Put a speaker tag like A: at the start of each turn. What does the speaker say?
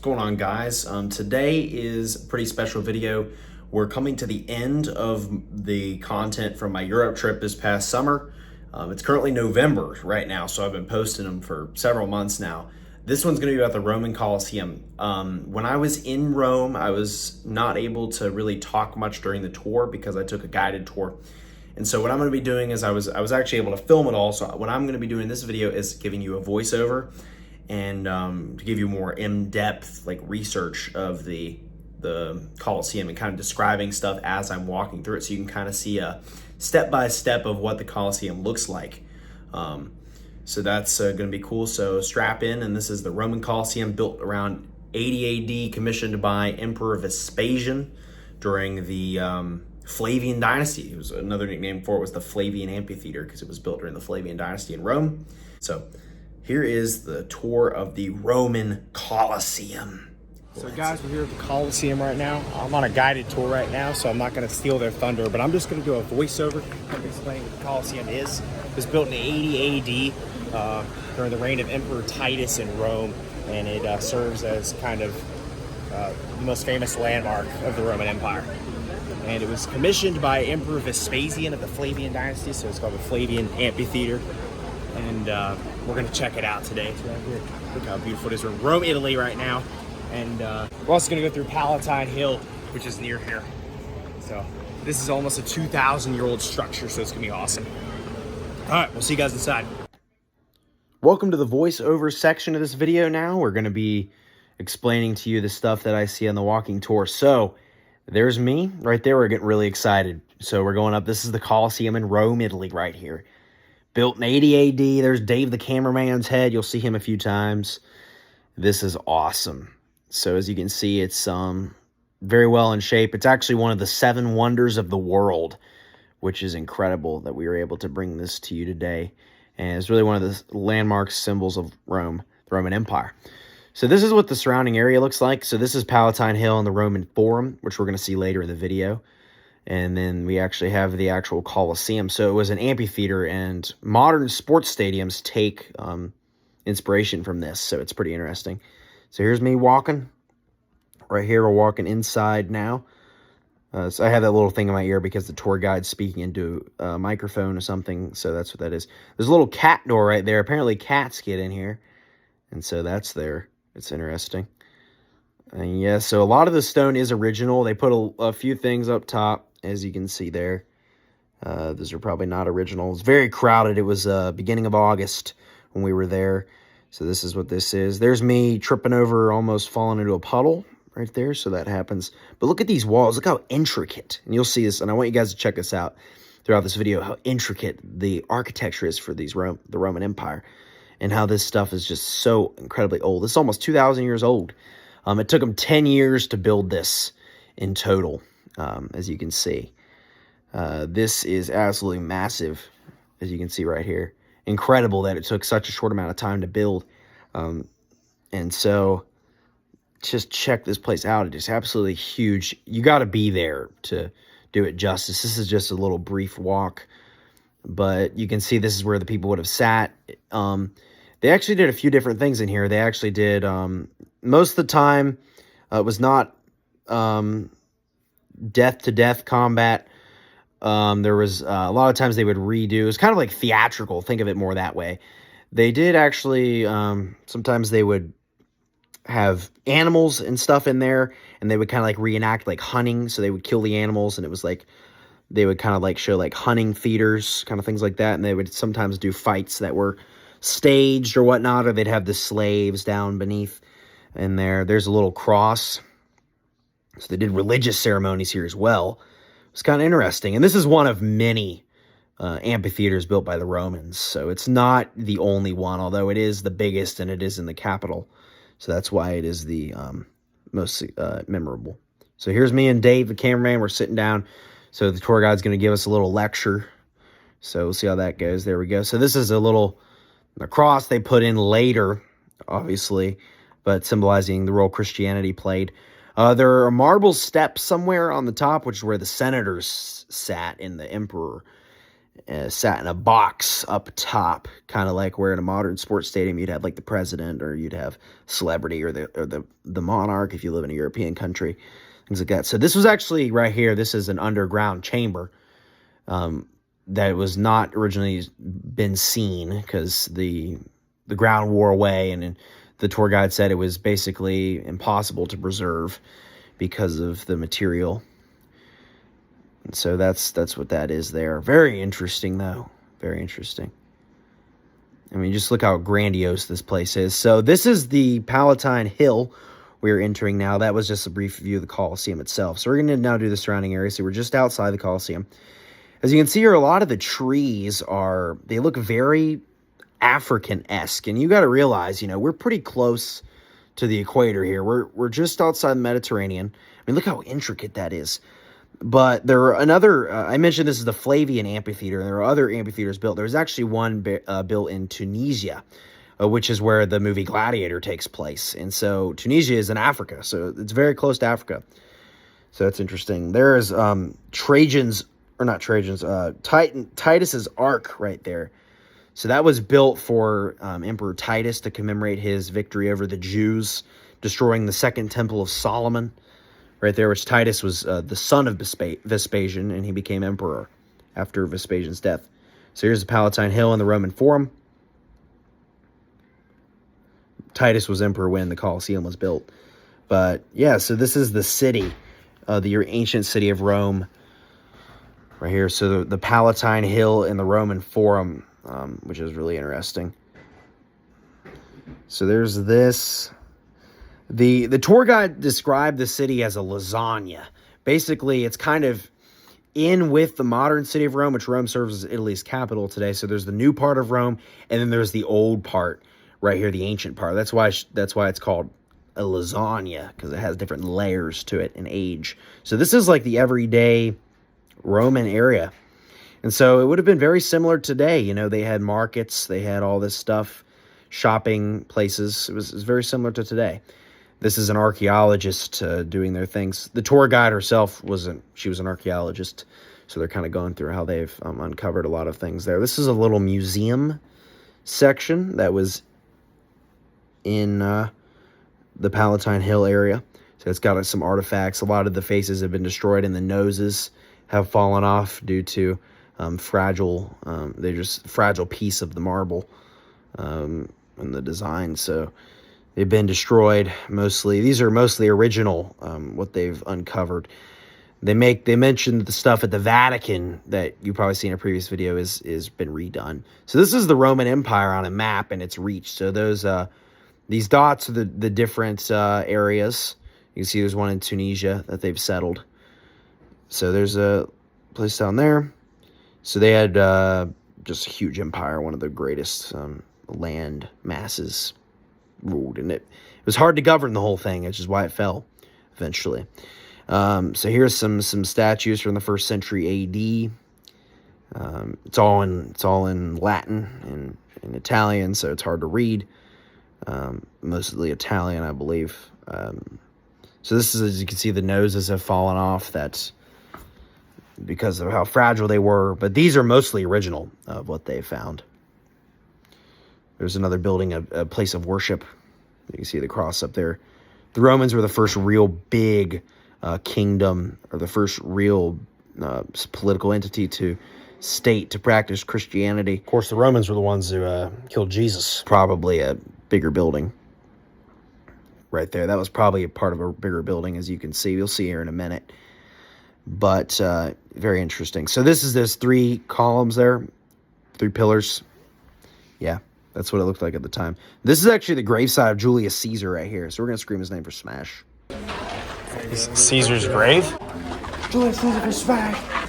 A: going on, guys? Today is a pretty special video. We're coming to the end of the content from my Europe trip this past summer. It's currently November right now, so I've been posting them for several months now. This one's going to be about the Roman Colosseum. When I was in Rome, I was not able to really talk much during the tour because I took a guided tour. And so what I'm going to be doing is I was actually able to film it all. So what I'm going to be doing in this video is giving you a voiceover and to give you more in-depth research of the Colosseum and kind of describing stuff as I'm walking through it, so you can kind of see a step-by-step of what the Colosseum looks like. So that's going to be cool. So strap in, and this is the Roman Colosseum, built around 80 AD, commissioned by Emperor Vespasian during the Flavian dynasty. It was another nickname for it was the Flavian Amphitheater because it was built during the Flavian dynasty in Rome. So here is the tour of the Roman Colosseum.
B: So guys, we're here at the Colosseum right now. I'm on a guided tour right now, so I'm not going to steal their thunder, but I'm just going to do a voiceover of explaining what the Colosseum is. It was built in 80 AD during the reign of Emperor Titus in Rome, and it serves as kind of the most famous landmark of the Roman Empire. And it was commissioned by Emperor Vespasian of the Flavian dynasty, so it's called the Flavian Amphitheater. And we're going to check it out today. It's right here. Look how beautiful it is. We're in Rome, Italy right now. And we're also going to go through Palatine Hill, which is near here. So this is almost a 2,000-year-old structure, so it's going to be awesome. All right, we'll see you guys inside.
A: Welcome to the voiceover section of this video now. We're going to be explaining to you the stuff that I see on the walking tour. So there's me right there. We're getting really excited. So we're going up. This is the Colosseum in Rome, Italy right here. Built in 80 AD. There's Dave the cameraman's head. You'll see him a few times. This is awesome. So as you can see, it's very well in shape. It's actually one of the 7 wonders of the world, which is incredible that we were able to bring this to you today. And it's really one of the landmark symbols of Rome, the Roman Empire. So this is what the surrounding area looks like. So this is Palatine Hill and the Roman Forum, which we're going to see later in the video. And then we actually have the actual Colosseum. So it was an amphitheater, and modern sports stadiums take inspiration from this. So it's pretty interesting. So here's me walking. Right here, we're walking inside now. So I have that little thing in my ear because the tour guide's speaking into a microphone or something. So that's what that is. There's a little cat door right there. Apparently cats get in here. And so that's there. It's interesting. And yeah, so a lot of the stone is original. They put a few things up top, as you can see there. Those are probably not original. It's very crowded. It was beginning of August when we were there. So this is what this is. There's me tripping over, almost falling into a puddle right there. So that happens. But look at these walls. Look how intricate. And you'll see this. And I want you guys to check this out throughout this video, how intricate the architecture is for the Roman Empire. And how this stuff is just so incredibly old. This is almost 2,000 years old. It took them 10 years to build this in total, as you can see. This is absolutely massive, as you can see right here. Incredible that it took such a short amount of time to build. And so just check this place out. It is absolutely huge. You got to be there to do it justice. This is just a little brief walk, but you can see this is where the people would have sat. They actually did a few different things in here. They actually did, most of the time, it was not death-to-death combat. There was a lot of times they would redo. It was kind of like theatrical. Think of it more that way. They did actually, sometimes they would have animals and stuff in there, and they would kind of like reenact like hunting. So they would kill the animals, and it was like, they would kind of like show like hunting theaters, kind of things like that. And they would sometimes do fights that were staged or whatnot, or they'd have the slaves down beneath in there. There's a little cross. So they did religious ceremonies here as well. It's kind of interesting. And this is one of many amphitheaters built by the Romans. So it's not the only one, although it is the biggest and it is in the capital. So that's why it is the most memorable. So here's me and Dave, the cameraman. We're sitting down. So the tour guide's going to give us a little lecture. So we'll see how that goes. There we go. So this is a cross they put in later, obviously, but symbolizing the role Christianity played. There are marble steps somewhere on the top, which is where the senators sat and the emperor. sat in a box up top, kind of like where in a modern sports stadium you'd have like the president, or you'd have celebrity, or the monarch if you live in a European country, things like that. So this was actually right here. This is an underground chamber that was not originally been seen because the ground wore away, and the tour guide said it was basically impossible to preserve because of the material. And so that's what that is there. Very interesting, though. Very interesting. I mean, just look how grandiose this place is. So this is the Palatine Hill we're entering now. That was just a brief view of the Colosseum itself. So we're going to now do the surrounding area. So we're just outside the Colosseum. As you can see here, a lot of the trees they look very African-esque. And you got to realize, we're pretty close to the equator here. We're just outside the Mediterranean. I mean, look how intricate that is. But there are I mentioned this is the Flavian Amphitheater, and there are other amphitheaters built. There's actually one built in Tunisia, which is where the movie Gladiator takes place. And so Tunisia is in Africa, so it's very close to Africa. So that's interesting. There is Titus's Ark right there. So that was built for Emperor Titus to commemorate his victory over the Jews, destroying the Second Temple of Solomon. Right there, which Titus was the son of Vespasian, and he became emperor after Vespasian's death. So here's the Palatine Hill and the Roman Forum. Titus was emperor when the Colosseum was built. But yeah, so this is the city, the ancient city of Rome, right here. So the Palatine Hill and the Roman Forum, which is really interesting. So there's this. The tour guide described the city as a lasagna. Basically, it's kind of in with the modern city of Rome, which Rome serves as Italy's capital today. So there's the new part of Rome, and then there's the old part right here, the ancient part. That's why it's called a lasagna, because it has different layers to it in age. So this is like the everyday Roman area. And so it would have been very similar today. They had markets, they had all this stuff, shopping places. It was very similar to today. This is an archaeologist doing their things. The tour guide herself she was an archaeologist, so they're kind of going through how they've uncovered a lot of things there. This is a little museum section that was in the Palatine Hill area. So it's got some artifacts. A lot of the faces have been destroyed, and the noses have fallen off due to fragile piece of the marble and the design. So they've been destroyed mostly. These are mostly original, what they've uncovered. They mentioned the stuff at the Vatican that you probably seen in a previous video is been redone. So this is the Roman Empire on a map and its reach. So these dots are the different areas. You can see there's one in Tunisia that they've settled. So there's a place down there. So they had just a huge empire, one of the greatest land masses ruled, and it was hard to govern the whole thing, which is why it fell eventually. So here's some statues from the 1st century AD. It's all in Latin and in Italian, so it's hard to read. Mostly Italian, I believe. So this is, as you can see, the noses have fallen off. That's because of how fragile they were, but these are mostly original of what they found. There's another building, a place of worship. You can see the cross up there. The Romans were the first real big kingdom, or the first real political entity to practice Christianity. Of course, the Romans were the ones who killed Jesus. Probably a bigger building right there. That was probably a part of a bigger building, as you can see. You'll see here in a minute. But very interesting. So there's 3 columns there, 3 pillars. Yeah. That's what it looked like at the time. This is actually the gravesite of Julius Caesar right here. So we're going to scream his name for smash.
B: Caesar's grave?
A: Julius Caesar for smash.